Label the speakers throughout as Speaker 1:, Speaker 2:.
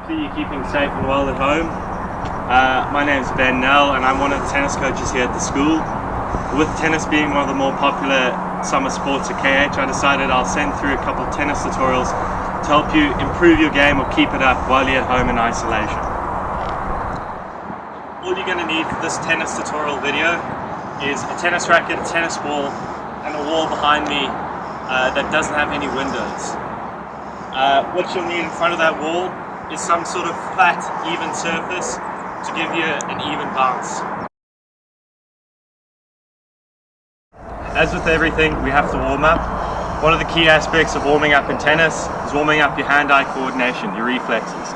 Speaker 1: Hopefully you're keeping safe and well at home. My name's Ben Nell and I'm one of the tennis coaches here at the school. With tennis being one of the more popular summer sports at KH, I decided I'll send through a couple of tennis tutorials to help you improve your game or keep it up while you're at home in isolation. All you're going to need for this tennis tutorial video is a tennis racket, a tennis ball, and a wall behind me that doesn't have any windows. What you'll need in front of that wall is some sort of flat, even surface to give you an even bounce. As with everything, we have to warm up. One of the key aspects of warming up in tennis is warming up your hand-eye coordination, your reflexes.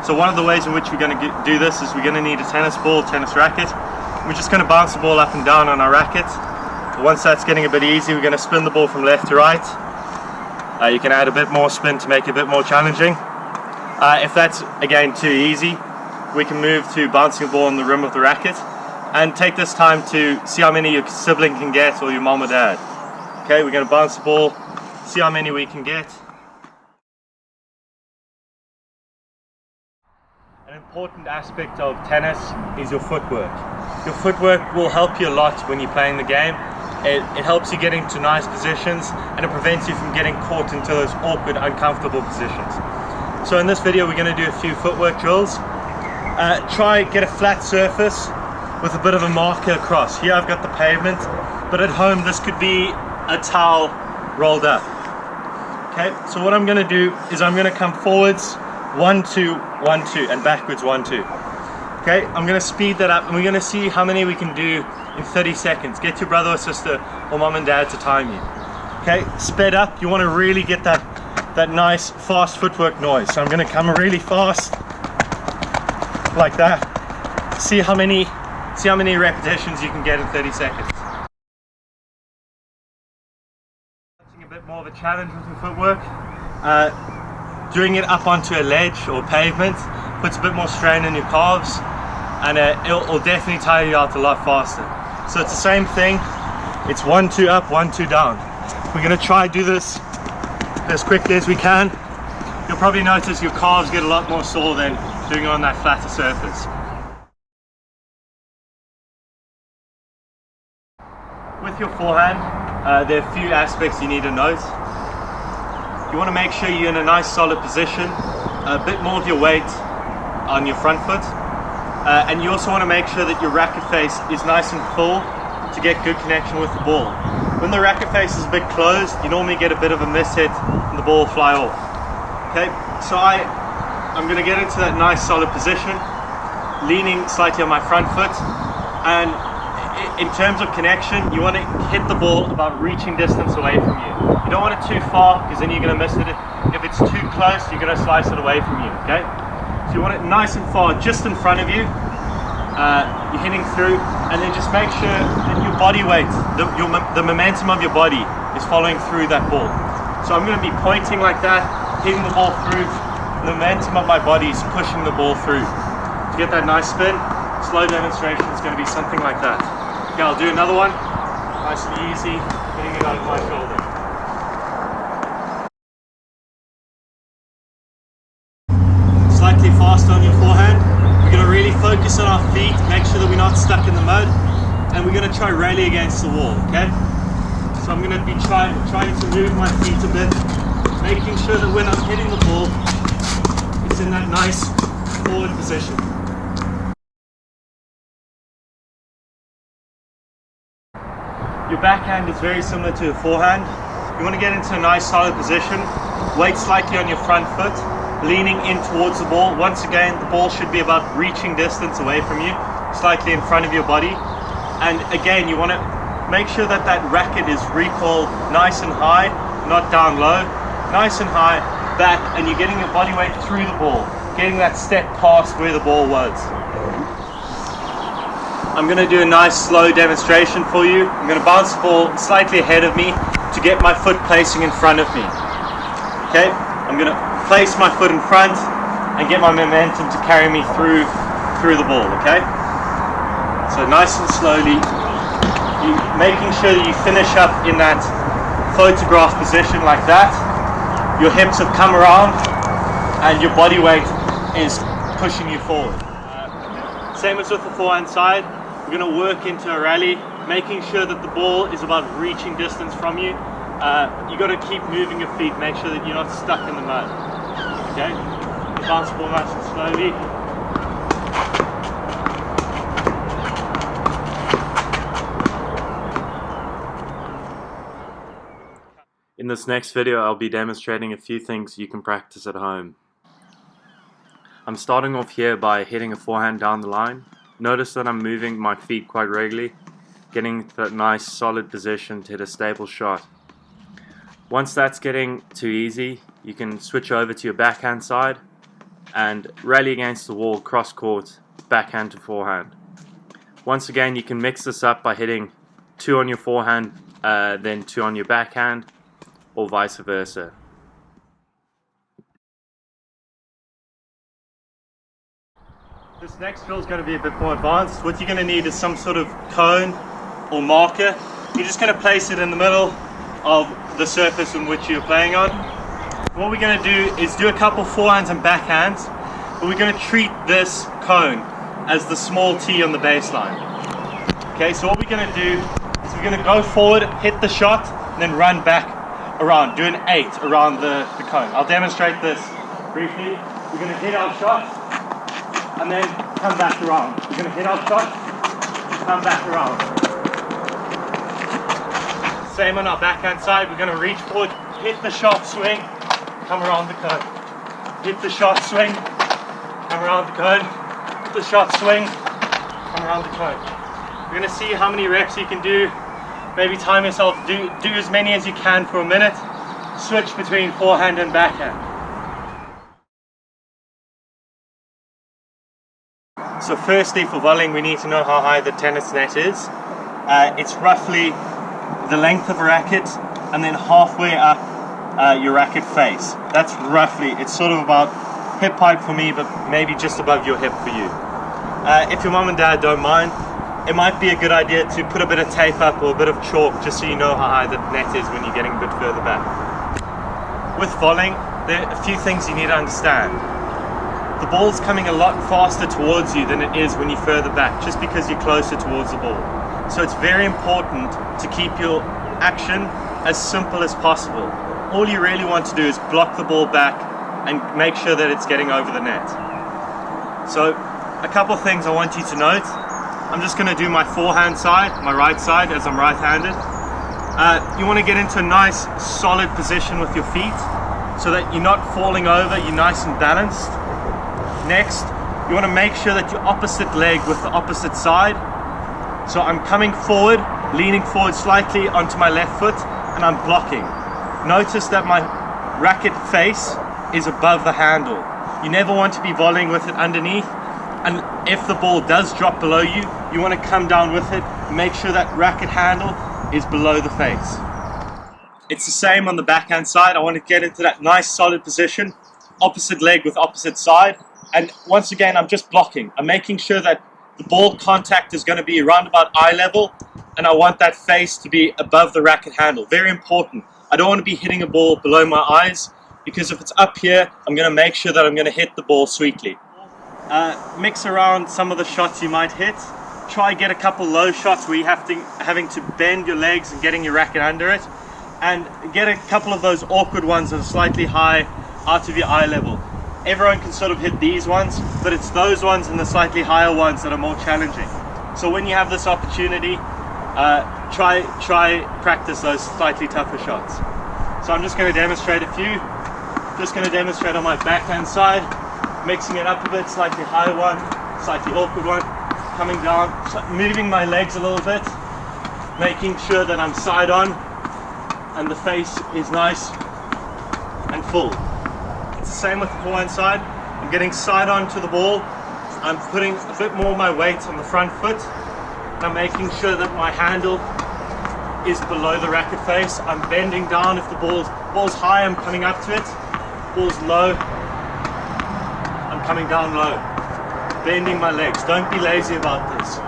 Speaker 1: So one of the ways in which we're going to do this is we're going to need a tennis ball, tennis racket. We're just going to bounce the ball up and down on our racket. Once that's getting a bit easy, we're going to spin the ball from left to right. You can add a bit more spin to make it a bit more challenging. If that's again too easy, we can move to bouncing the ball on the rim of the racket and take this time to see how many your sibling can get or your mom or dad. Okay, we're going to bounce the ball, see how many we can get. An important aspect of tennis is your footwork. Your footwork will help you a lot when you're playing the game. It helps you get into nice positions and it prevents you from getting caught into those awkward, uncomfortable positions. So in this video we're going to do a few footwork drills. Try get a flat surface with a bit of a marker across. Here I've got the pavement, but at home this could be a towel rolled up. Okay, so what I'm going to do is I'm going to come forwards 1, 2, 1, 2 and backwards 1, 2. Okay, I'm going to speed that up and we're going to see how many we can do in 30 seconds. Get your brother or sister or mom and dad to time you. Okay, sped up, you want to really get that nice fast footwork noise. So I'm going to come really fast like that. See how many repetitions you can get in 30 seconds. A bit more of a challenge with your footwork. Doing it up onto a ledge or pavement puts a bit more strain on your calves and it'll definitely tire you out a lot faster. So it's the same thing. It's 1, 2 up, 1, 2 down. We're going to try do this as quickly as we can. You'll probably notice your calves get a lot more sore than doing it on that flatter surface. With your forehand, there are a few aspects you need to note. You want to make sure you're in a nice solid position, a bit more of your weight on your front foot, and you also want to make sure that your racket face is nice and full to get good connection with the ball. When the racket face is a bit closed, you normally get a bit of a miss hit and the ball will fly off. Okay, so I'm going to get into that nice solid position, leaning slightly on my front foot, and in terms of connection, you want to hit the ball about reaching distance away from you. You don't want it too far because then you're going to miss it. If it's too close, you're going to slice it away from you, okay? So you want it nice and far, just in front of you. You're hitting through, and then just make sure that your body weight, the momentum of your body is following through that ball. So I'm going to be pointing like that, hitting the ball through. The momentum of my body is pushing the ball through. To get that nice spin, slow demonstration is going to be something like that. Okay, I'll do another one, nice and easy, hitting it out of my shoulder. Slightly faster on your forehand. We're going to really focus on our feet, make sure that we're not stuck in the mud, and we're going to try rally against the wall, okay? So I'm going to be trying to move my feet a bit, making sure that when I'm hitting the ball, it's in that nice forward position. Your backhand is very similar to the forehand. You want to get into a nice solid position, weight slightly on your front foot, leaning in towards the ball. Once again, the ball should be about reaching distance away from you, slightly in front of your body. And again, you want to make sure that that racket is recoiled nice and high, not down low, nice and high, back, and you're getting your body weight through the ball, getting that step past where the ball was. I'm going to do a nice slow demonstration for you. I'm going to bounce the ball slightly ahead of me to get my foot placing in front of me. Okay, I'm going to place my foot in front and get my momentum to carry me through the ball, okay? So nice and slowly, making sure that you finish up in that photograph position like that. Your hips have come around and your body weight is pushing you forward. Same as with the forehand side, we're going to work into a rally, making sure that the ball is about reaching distance from you. You got to keep moving your feet, make sure that you're not stuck in the mud. Okay? Bounce the ball nice and slowly. In this next video, I'll be demonstrating a few things you can practice at home. I'm starting off here by hitting a forehand down the line. Notice that I'm moving my feet quite regularly, getting to that nice solid position to hit a stable shot. Once that's getting too easy, you can switch over to your backhand side and rally against the wall cross court, backhand to forehand. Once again, you can mix this up by hitting 2 on your forehand, then 2 on your backhand, or vice versa. This next drill is going to be a bit more advanced. What you're going to need is some sort of cone or marker. You're just going to place it in the middle of the surface in which you're playing on. What we're going to do is do a couple forehands and backhands, but we're going to treat this cone as the small tee on the baseline. Okay, so what we're going to do is we're going to go forward, hit the shot, and then run back around, do an 8 around the cone. I'll demonstrate this briefly. We're going to hit our shot, and then come back around. We're going to hit our shot, come back around. Same on our backhand side. We're going to reach forward, hit the shot, swing, come around the cone. Hit the shot, swing, come around the cone. Hit the shot, swing, come around the cone. We're going to see how many reps you can do. Maybe time yourself, do as many as you can for a minute. Switch between forehand and backhand. So firstly, for volleying, we need to know how high the tennis net is. It's roughly the length of a racket and then halfway up your racket face. That's roughly, it's sort of about hip height for me, but maybe just above your hip for you. If your mom and dad don't mind, it might be a good idea to put a bit of tape up or a bit of chalk just so you know how high the net is when you're getting a bit further back. With volleying, there are a few things you need to understand. The ball's coming a lot faster towards you than it is when you're further back, just because you're closer towards the ball. So it's very important to keep your action as simple as possible. All you really want to do is block the ball back and make sure that it's getting over the net. So a couple of things I want you to note. I'm just going to do my forehand side, my right side, as I'm right-handed. You want to get into a nice solid position with your feet so that you're not falling over, you're nice and balanced. Next, you want to make sure that your opposite leg with the opposite side. So I'm coming forward, leaning forward slightly onto my left foot, and I'm blocking. Notice that my racket face is above the handle. You never want to be volleying with it underneath. And if the ball does drop below you, you want to come down with it, make sure that racket handle is below the face. It's the same on the backhand side. I want to get into that nice solid position, opposite leg with opposite side. And once again, I'm just blocking. I'm making sure that the ball contact is going to be around about eye level, and I want that face to be above the racket handle. Very important. I don't want to be hitting a ball below my eyes, because if it's up here, I'm going to make sure that I'm going to hit the ball sweetly. Mix around some of the shots you might hit. Try get a couple low shots where you having to bend your legs and getting your racket under it, and get a couple of those awkward ones that are slightly high out of your eye level. Everyone can sort of hit these ones, but it's those ones and the slightly higher ones that are more challenging. So when you have this opportunity, try practice those slightly tougher shots. So I'm just going to demonstrate a few. Just going to demonstrate on my backhand side, mixing it up a bit, slightly higher one, slightly awkward one, coming down, moving my legs a little bit, making sure that I'm side on and the face is nice and full. It's the same with the forehand side. I'm getting side on to the ball. I'm putting a bit more of my weight on the front foot. I'm making sure that my handle is below the racket face. I'm bending down. If the ball's high, I'm coming up to it. Ball's low, I'm coming down low. Bending my legs. Don't be lazy about this.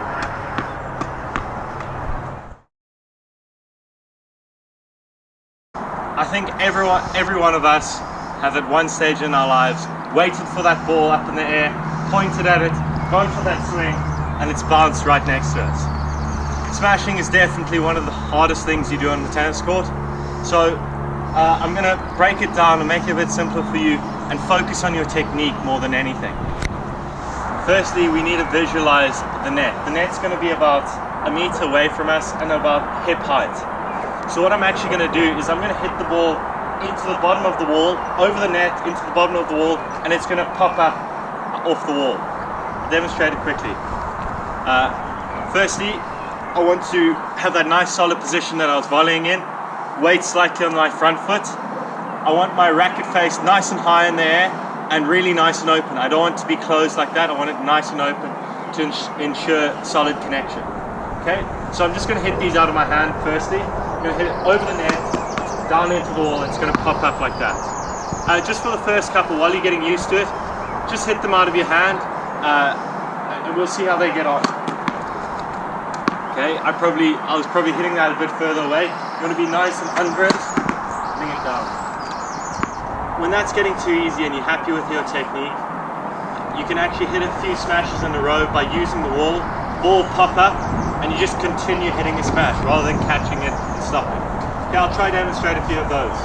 Speaker 1: I think every one of us have at one stage in our lives waited for that ball up in the air, pointed at it, gone for that swing, and it's bounced right next to us. Smashing is definitely one of the hardest things you do on the tennis court. So I'm going to break it down and make it a bit simpler for you and focus on your technique more than anything. Firstly, we need to visualize the net. The net's going to be about a meter away from us and about hip height. So what I'm actually going to do is I'm going to hit the ball into the bottom of the wall, over the net, into the bottom of the wall, and it's going to pop up off the wall. I'll demonstrate it quickly. Firstly, I want to have that nice solid position that I was volleying in, weight slightly on my front foot. I want my racket face nice and high in the air and really nice and open. I don't want it to be closed like that. I want it nice and open to ensure solid connection. Okay, so I'm just going to hit these out of my hand firstly. I'm going to hit it over the net, down into the wall, and it's going to pop up like that. Just for the first couple, while you're getting used to it, just hit them out of your hand and we'll see how they get on. Okay, I was probably hitting that a bit further away. You want to be nice and under it, bring it down. When that's getting too easy and you're happy with your technique, you can actually hit a few smashes in a row by using the wall, ball pop up, and you just continue hitting a smash rather than catching it and stopping. Okay, I'll try to demonstrate a few of those.